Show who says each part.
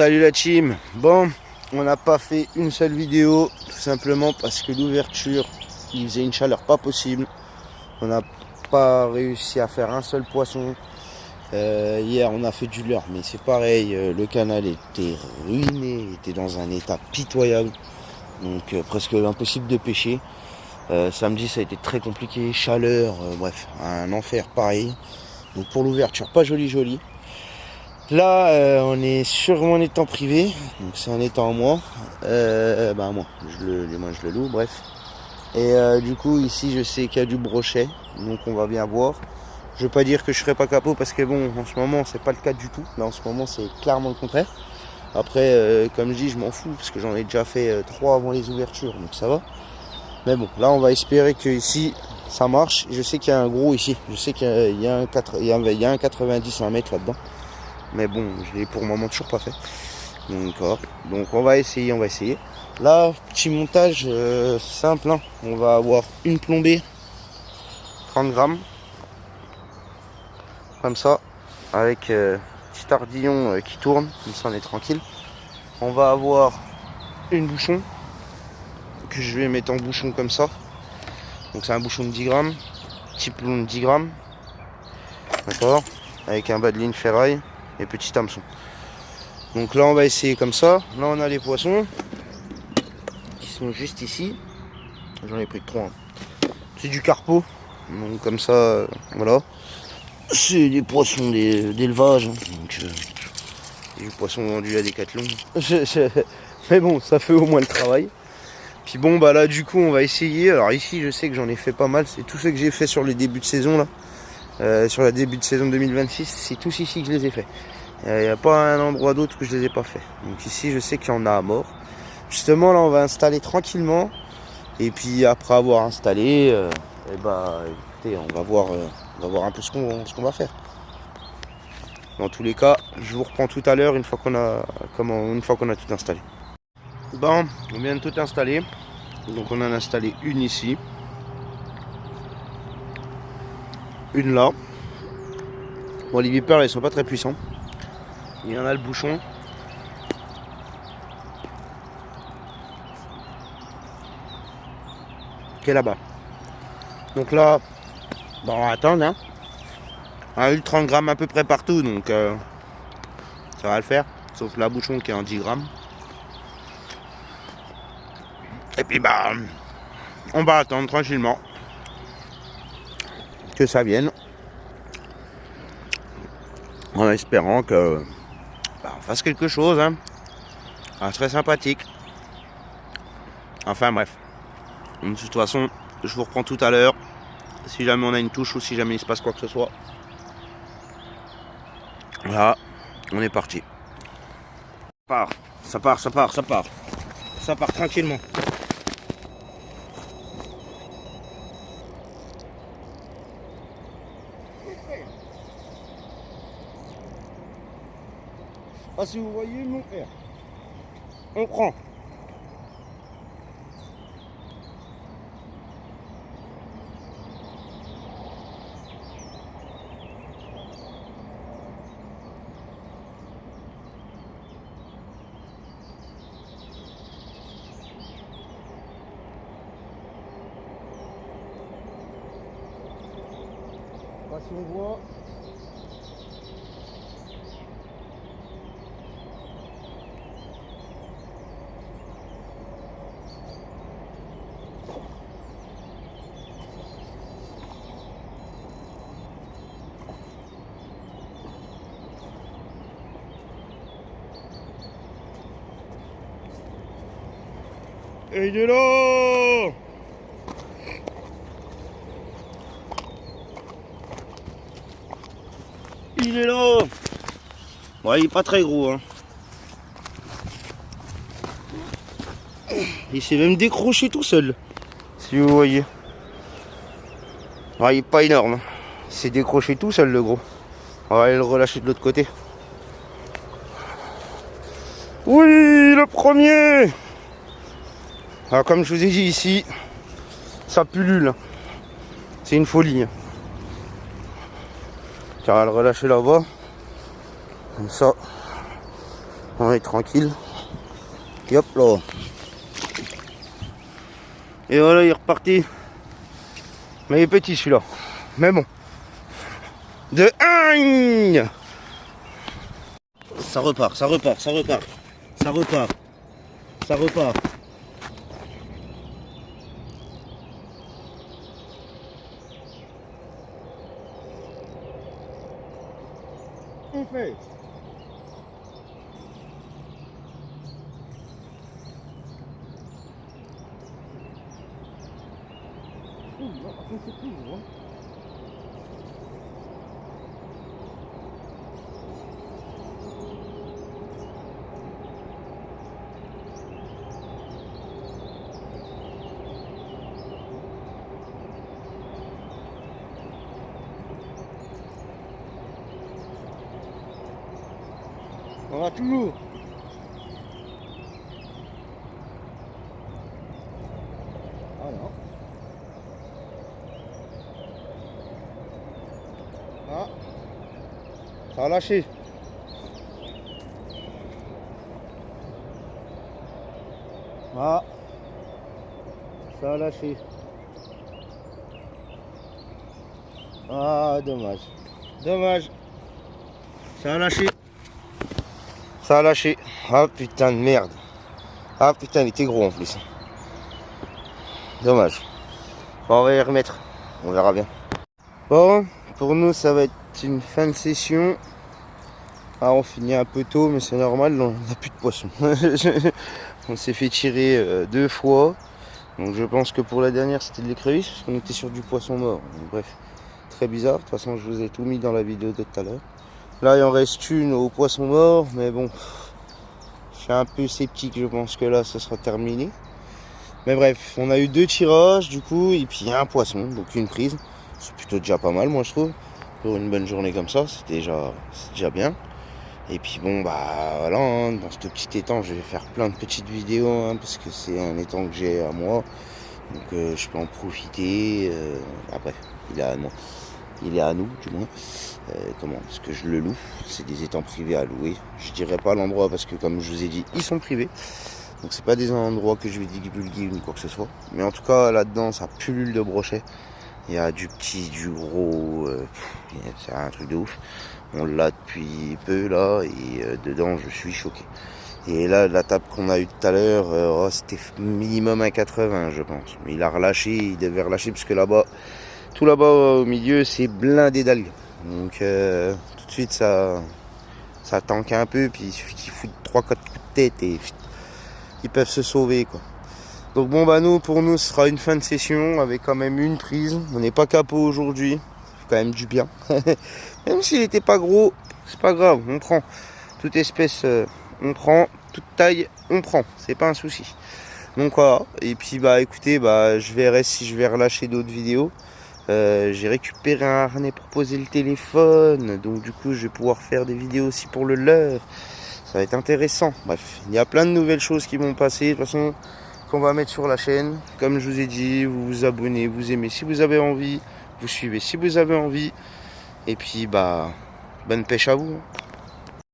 Speaker 1: Salut la team. Bon, on n'a pas fait une seule vidéo, tout simplement parce que l'ouverture, il faisait une chaleur pas possible. On n'a pas réussi à faire un seul poisson. Hier, on a fait du leurre, mais c'est pareil, le canal était ruiné, il était dans un état pitoyable. Donc presque impossible de pêcher. Samedi, ça a été très compliqué, chaleur, bref, un enfer pareil. Donc pour l'ouverture, pas joli. Là, on est sur mon étang privé, donc c'est un étang en moi. Moi, je le loue, bref. Et du coup, ici, je sais qu'il y a du brochet, donc on va bien voir. Je veux pas dire que je serai pas capot parce que bon, en ce moment, c'est pas le cas du tout. Là, en ce moment, c'est clairement le contraire. Après, comme je dis, je m'en fous parce que j'en ai déjà fait 3 avant les ouvertures, donc ça va. Mais bon, là, on va espérer que ici, ça marche. Je sais qu'il y a un gros ici. Je sais qu'il y a un 90 à 1 mètre là-dedans. Mais bon, je l'ai pour le moment toujours pas fait. Donc on va essayer. Là, petit montage simple. Hein. On va avoir une plombée, 30 grammes. Comme ça, avec petit ardillon qui tourne. Comme ça, on est tranquille. On va avoir une bouchon que je vais mettre en bouchon comme ça. Donc c'est un bouchon de 10 grammes. Petit plomb de 10 grammes. D'accord. Avec un bas de ligne ferraille et petit hameçon. Donc là on va essayer comme ça. Là on a les poissons qui sont juste ici. J'en ai pris que 3. C'est du carpo. Donc comme ça, voilà. C'est des poissons d'élevage. Donc du poisson vendu à Decathlon. Mais bon, ça fait au moins le travail. Puis bon bah là du coup on va essayer. Alors ici je sais que j'en ai fait pas mal. C'est tout ce que j'ai fait sur les débuts de saison là. Sur la début de saison 2026, c'est tous ici que je les ai fait. Il n'y a pas un endroit d'autre que je les ai pas fait. Donc ici je sais qu'il y en a à mort. Justement là on va installer tranquillement. Et puis après avoir installé, écoutez, on va voir un peu ce qu'on va faire. Dans tous les cas, je vous reprends tout à l'heure une fois qu'on a tout installé. Bon, on vient de tout installer. Donc on en a installé une ici. Une là. Bon, les vipères, ils sont pas très puissants. Il y en a le bouchon. Qui est là-bas. Donc là, on va attendre. Hein. On a eu 30 grammes à peu près partout, donc ça va le faire. Sauf la bouchon qui est en 10 grammes. Et puis on va attendre tranquillement que ça vienne. En espérant que on fasse quelque chose. Hein. Ça serait sympathique. Enfin bref. De toute façon, je vous reprends tout à l'heure. Si jamais on a une touche ou si jamais il se passe quoi que ce soit. Là, on est parti. Ça part. Ça part tranquillement. Ah, si vous voyez mon frère, on prend. Là, si on voit. Et il est là! Il est là! Ouais, il est pas très gros. Hein. Il s'est même décroché tout seul. Si vous voyez. Ouais, il est pas énorme. Il s'est décroché tout seul le gros. On va aller le relâcher de l'autre côté. Oui, le premier! Alors comme je vous ai dit ici, ça pullule. C'est une folie. Tiens, on va le relâcher là-bas. Comme ça. On est tranquille. Et hop là. Et voilà, il est reparti. Mais il est petit celui-là. Mais bon. De 1. Ça repart, ça repart, ça repart. Ça repart. Ça repart. On fait. Là, par contre, c'est plus gros. On va toujours. Alors. Ah. Ça a lâché. Ah. Ça a lâché. Ah, dommage. Dommage. Ça a lâché. Ça a lâché. Ah putain de merde. Ah putain, il était gros en plus. Dommage. Bon, on va y remettre. On verra bien. Bon, pour nous, ça va être une fin de session. Ah, on finit un peu tôt, mais c'est normal, on n'a plus de poisson. On s'est fait tirer 2 fois. Donc je pense que pour la dernière, c'était de l'écrevisse, parce qu'on était sur du poisson mort. Donc, bref, très bizarre. De toute façon, je vous ai tout mis dans la vidéo de tout à l'heure. Là, il en reste une au poisson mort, mais bon, je suis un peu sceptique. Je pense que là, ça sera terminé. Mais bref, on a eu 2 tirages, du coup, et puis un poisson, donc une prise. C'est plutôt déjà pas mal, moi, je trouve. Pour une bonne journée comme ça, c'est déjà bien. Et puis bon, bah voilà, hein, dans ce petit étang, je vais faire plein de petites vidéos, hein, parce que c'est un étang que j'ai à moi. Donc je peux en profiter. Après, il est à moi. Il est à nous, du moins. Comment? Parce que je le loue. C'est des étangs privés à louer. Je dirais pas l'endroit parce que, comme je vous ai dit, ils sont privés. Donc c'est pas des endroits que je vais divulguer ou quoi que ce soit. Mais en tout cas, là-dedans, ça pullule de brochets. Il y a du petit, du gros. C'est un truc de ouf. On l'a depuis peu là. Et dedans, je suis choqué. Et là, la table qu'on a eue tout à l'heure, c'était minimum 1,80 je pense. Mais il a relâché, il devait relâcher parce que là-bas, tout là-bas au milieu, c'est blindé d'algues. Donc tout de suite, ça tanque un peu. Puis il suffit qu'ils foutent 3-4 coups de tête et ils peuvent se sauver, quoi. Donc bon, bah pour nous, ce sera une fin de session avec quand même une prise. On n'est pas capot aujourd'hui. Ça fait quand même du bien. Même s'il n'était pas gros, c'est pas grave, on prend. Toute espèce, on prend. Toute taille, on prend. C'est pas un souci. Donc voilà. Et puis bah écoutez, je verrai si je vais relâcher d'autres vidéos. J'ai récupéré un harnais pour poser le téléphone. Donc du coup, je vais pouvoir faire des vidéos aussi pour le leurre. Ça va être intéressant. Bref, il y a plein de nouvelles choses qui vont passer. De toute façon, qu'on va mettre sur la chaîne. Comme je vous ai dit, vous vous abonnez, vous aimez si vous avez envie. Vous suivez si vous avez envie. Et puis bonne pêche à vous.